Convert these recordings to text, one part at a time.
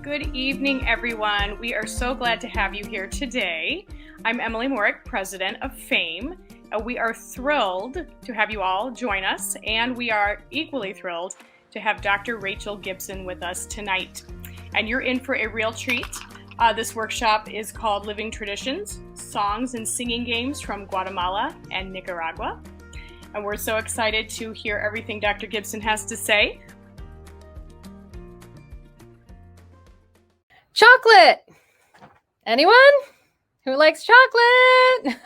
Good evening, everyone. We are so glad to have you here today. I'm Emily Morick, president of FAME. We are thrilled to have you all join us, and we are equally thrilled to have Dr. Rachel Gibson with us tonight. And you're in for a real treat. This workshop is called Living Traditions, Songs and Singing Games from Guatemala and Nicaragua. And we're so excited to hear everything Dr. Gibson has to say. Chocolate! Anyone who likes chocolate?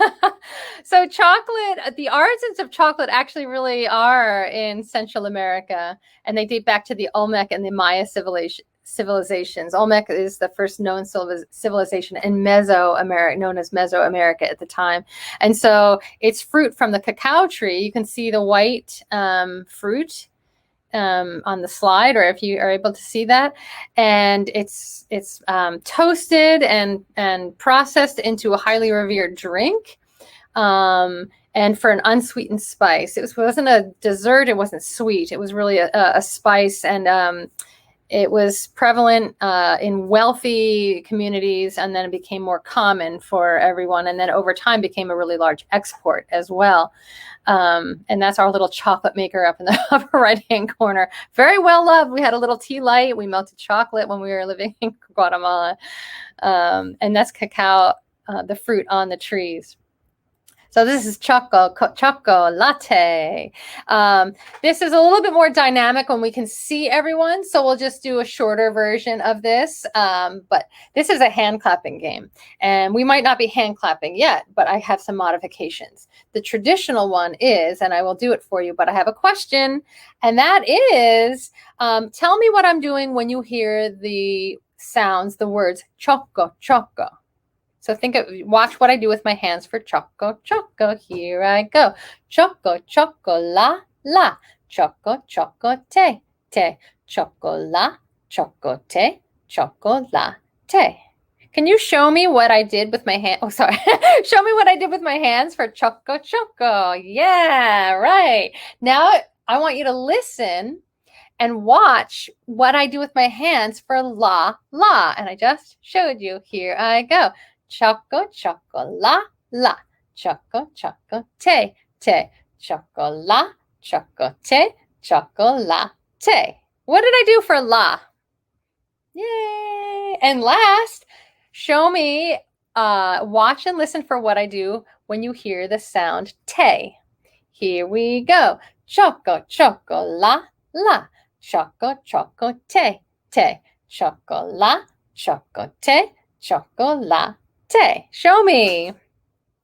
So chocolate, the origins of chocolate actually really are in Central America, and they date back to the Olmec and the Maya civilizations. Olmec is the first known civilization in Mesoamerica, known as Mesoamerica at the time. And so it's fruit from the cacao tree. You can see the white fruit on the slide, or if you are able to see that, and it's toasted and processed into a highly revered drink, and for an unsweetened spice. It wasn't a dessert, it wasn't sweet, it was really a spice, and it was prevalent in wealthy communities, and then it became more common for everyone, and then over time became a really large export as well. And that's our little chocolate maker up in the upper right-hand corner. Very well loved. We had a little tea light. We melted chocolate when we were living in Guatemala. And that's cacao, the fruit on the trees. So this is Choco Latte. This is a little bit more dynamic when we can see everyone, so we'll just do a shorter version of this. But this is a hand clapping game, and we might not be hand clapping yet, but I have some modifications. The traditional one is, and I will do it for you, but I have a question, and that is, tell me what I'm doing when you hear the sounds, the words choco, choco. So watch what I do with my hands for choco, choco. Here I go. Choco, choco, la, la. Choco, choco, te, te. Choco, la, choco, te, choco, la, te. Can you show me what I did with my hand? Oh, sorry. Show me what I did with my hands for choco, choco. Yeah, right. Now I want you to listen and watch what I do with my hands for la, la. And I just showed you. Here I go. Choco, choco, la, la. Choco, choco, te, te. Choco, la, choco, te, choco, la, te. What did I do for la? Yay! And last, show me, watch and listen for what I do when you hear the sound te. Here we go. Choco, choco, la, la. Choco, choco, te, te. Choco, la, choco, te, choco, la, te. Show me.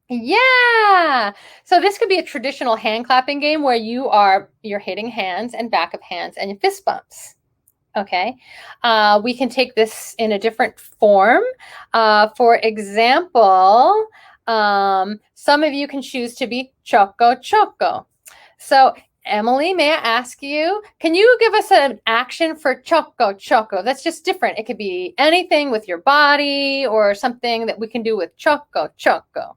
Yeah. So this could be a traditional hand clapping game where you're hitting hands and back of hands and fist bumps. Okay. We can take this in a different form. For example, some of you can choose to be choco, choco. So Emily, may I ask you, can you give us an action for choco, choco? That's just different. It could be anything with your body or something that we can do with choco, choco.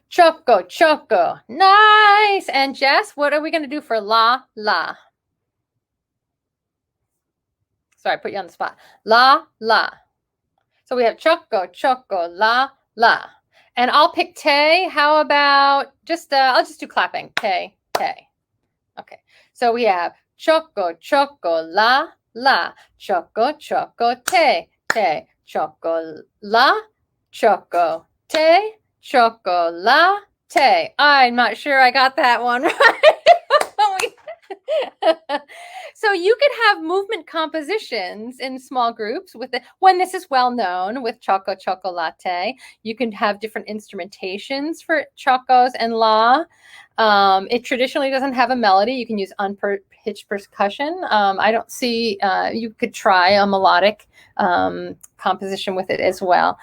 Choco, choco. Nice. And Jess, what are we going to do for la, la? Sorry, I put you on the spot. La, la. So we have choco, choco, la, la. And I'll pick te. How about I'll just do clapping. Te, te. Okay. So we have choco, choco, la, la. Choco, choco, te, te. Choco, la, choco, te, choco, la, te. I'm not sure I got that one right. So you could have movement compositions in small groups when this is well known with Choco, Choco Latte. You can have different instrumentations for chocos and la. It traditionally doesn't have a melody. You can use unpitched percussion. I don't see, you could try a melodic composition with it as well.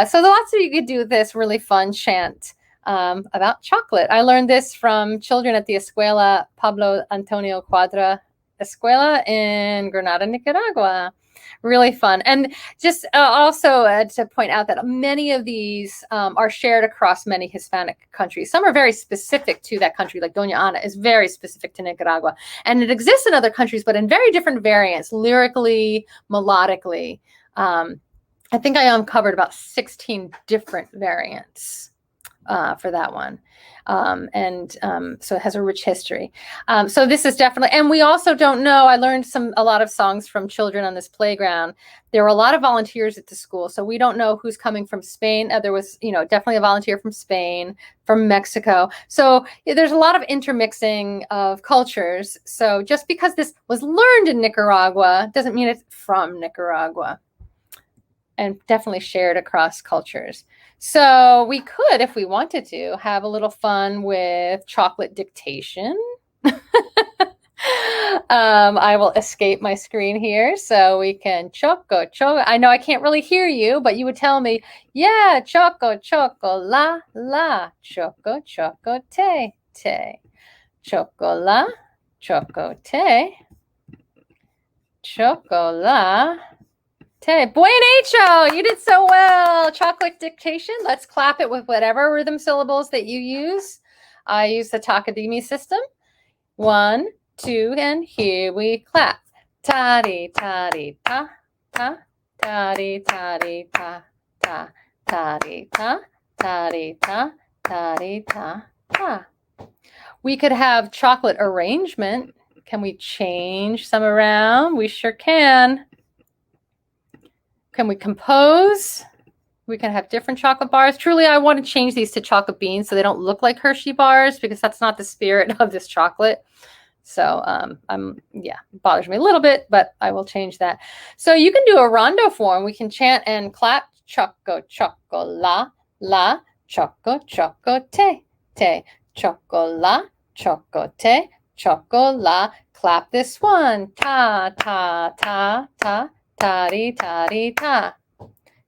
So lots of you could do this really fun chant about chocolate. I learned this from children at the Escuela Pablo Antonio Cuadra Escuela in Granada, Nicaragua. Really fun. And just also to point out that many of these are shared across many Hispanic countries. Some are very specific to that country, like Doña Ana is very specific to Nicaragua. And it exists in other countries, but in very different variants, lyrically, melodically. I think I uncovered about 16 different variants for that one. So it has a rich history. So this is definitely, and we also don't know, I learned a lot of songs from children on this playground. There were a lot of volunteers at the school, so we don't know who's coming from Spain. There was, definitely a volunteer from Spain, from Mexico. So there's a lot of intermixing of cultures. So just because this was learned in Nicaragua doesn't mean it's from Nicaragua. And definitely shared across cultures. So we could, if we wanted to, have a little fun with chocolate dictation. I will escape my screen here so we can choco. I know I can't really hear you, but you would tell me, yeah, choco, la, choco, te, choco, la, te, choco, la, Buen hecho! You did so well. Chocolate dictation. Let's clap it with whatever rhythm syllables that you use. I use the Takadimi system. 1, 2, and here we clap. Ta-di, ta-di, ta, ta, ta-di, ta-di, ta, ta, ta-di, ta, ta-di, ta, ta-di, ta, ta. We could have chocolate arrangement. Can we change some around? We sure can. Can we compose? We can have different chocolate bars. Truly, I want to change these to chocolate beans so they don't look like Hershey bars because that's not the spirit of this chocolate. So it bothers me a little bit, but I will change that. So you can do a rondo form. We can chant and clap. Choco, la, choco, te, choco, la, choco, la. Clap this one. Ta, ta, ta, ta. Ta-di, ta-di, ta.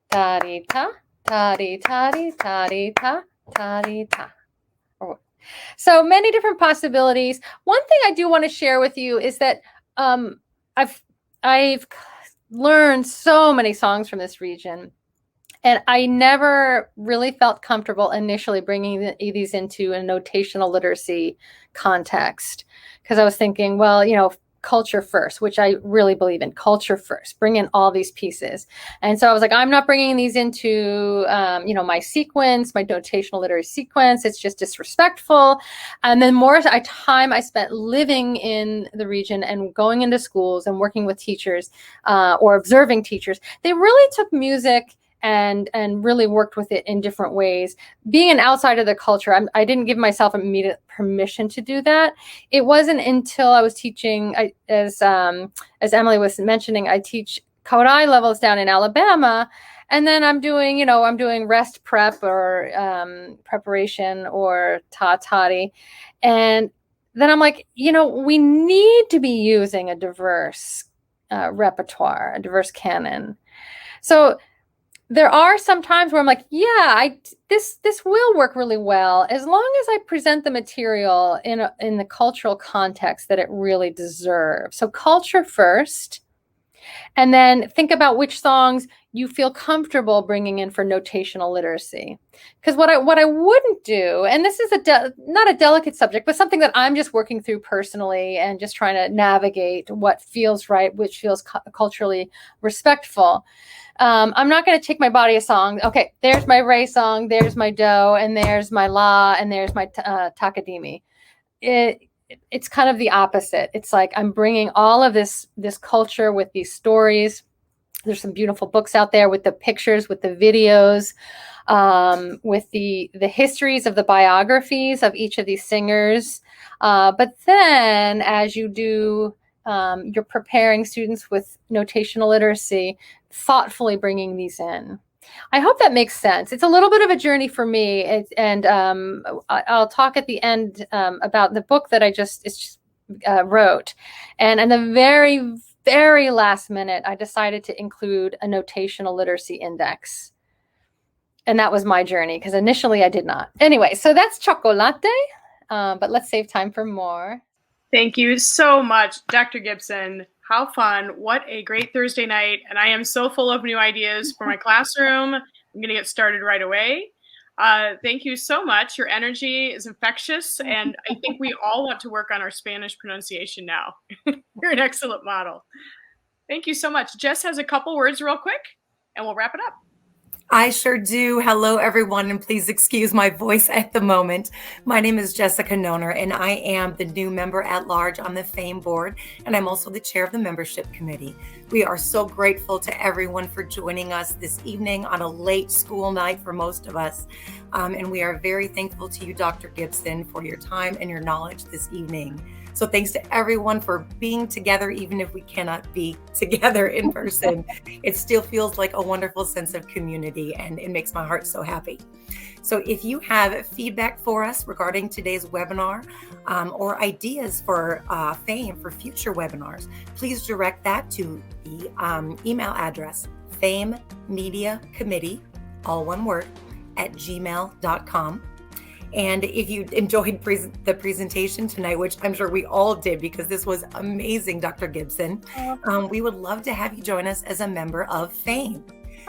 Ta-di, ta. Ta-di, ta-di, ta-di, ta. Ta-di, ta. So many different possibilities. One thing I do want to share with you is that I've learned so many songs from this region, and I never really felt comfortable initially bringing these into a notational literacy context because I was thinking, well, culture first, which I really believe in. Culture first, bring in all these pieces. And so I was like, I'm not bringing these into, my sequence, my notational literacy sequence. It's just disrespectful. And then more time I spent living in the region and going into schools and working with teachers or observing teachers, they really took music and really worked with it in different ways. Being an outsider of the culture, I didn't give myself immediate permission to do that. It wasn't until I was teaching, as Emily was mentioning, I teach Kodai levels down in Alabama, and then I'm doing rest prep or preparation or ta-tati, and then I'm like, we need to be using a diverse repertoire, a diverse canon. So there are some times where I'm like, this will work really well as long as I present the material in the cultural context that it really deserves. So culture first, and then think about which songs you feel comfortable bringing in for notational literacy. Because what I wouldn't do, and this is not a delicate subject, but something that I'm just working through personally and just trying to navigate what feels right, which feels culturally respectful. I'm not going to take my body of song. Okay, there's my Ray song, there's my Do, and there's my La, and there's my Takadimi. It's kind of the opposite. It's like I'm bringing all of this culture with these stories. There's some beautiful books out there with the pictures, with the videos, with the histories of the biographies of each of these singers. But then as you do, you're preparing students with notational literacy, thoughtfully bringing these in. I hope that makes sense. It's a little bit of a journey for me, and I'll talk at the end about the book that I just wrote. And in the very, very last minute, I decided to include a notational literacy index. And that was my journey, because initially I did not. Anyway, so that's Choco Latte, but let's save time for more. Thank you so much, Dr. Gibson. How fun. What a great Thursday night. And I am so full of new ideas for my classroom. I'm going to get started right away. Thank you so much. Your energy is infectious, and I think we all want to work on our Spanish pronunciation now. You're an excellent model. Thank you so much. Jess has a couple words real quick, and we'll wrap it up. I sure do. Hello, everyone, and please excuse my voice at the moment. My name is Jessica Noner, and I am the new member at large on the FAME board, and I'm also the chair of the membership committee. We are so grateful to everyone for joining us this evening on a late school night for most of us, and we are very thankful to you, Dr. Gibson, for your time and your knowledge this evening. So thanks to everyone for being together, even if we cannot be together in person. It still feels like a wonderful sense of community, and it makes my heart so happy. So if you have feedback for us regarding today's webinar or ideas for FAME for future webinars, please direct that to the email address famemediacommittee, all one word, @gmail.com. And if you enjoyed the presentation tonight, which I'm sure we all did because this was amazing, Dr. Gibson, we would love to have you join us as a member of FAME.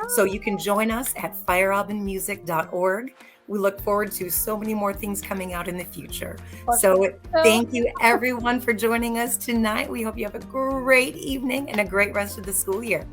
So you can join us at firerobinmusic.org. We look forward to so many more things coming out in the future. So thank you, everyone, for joining us tonight. We hope you have a great evening and a great rest of the school year.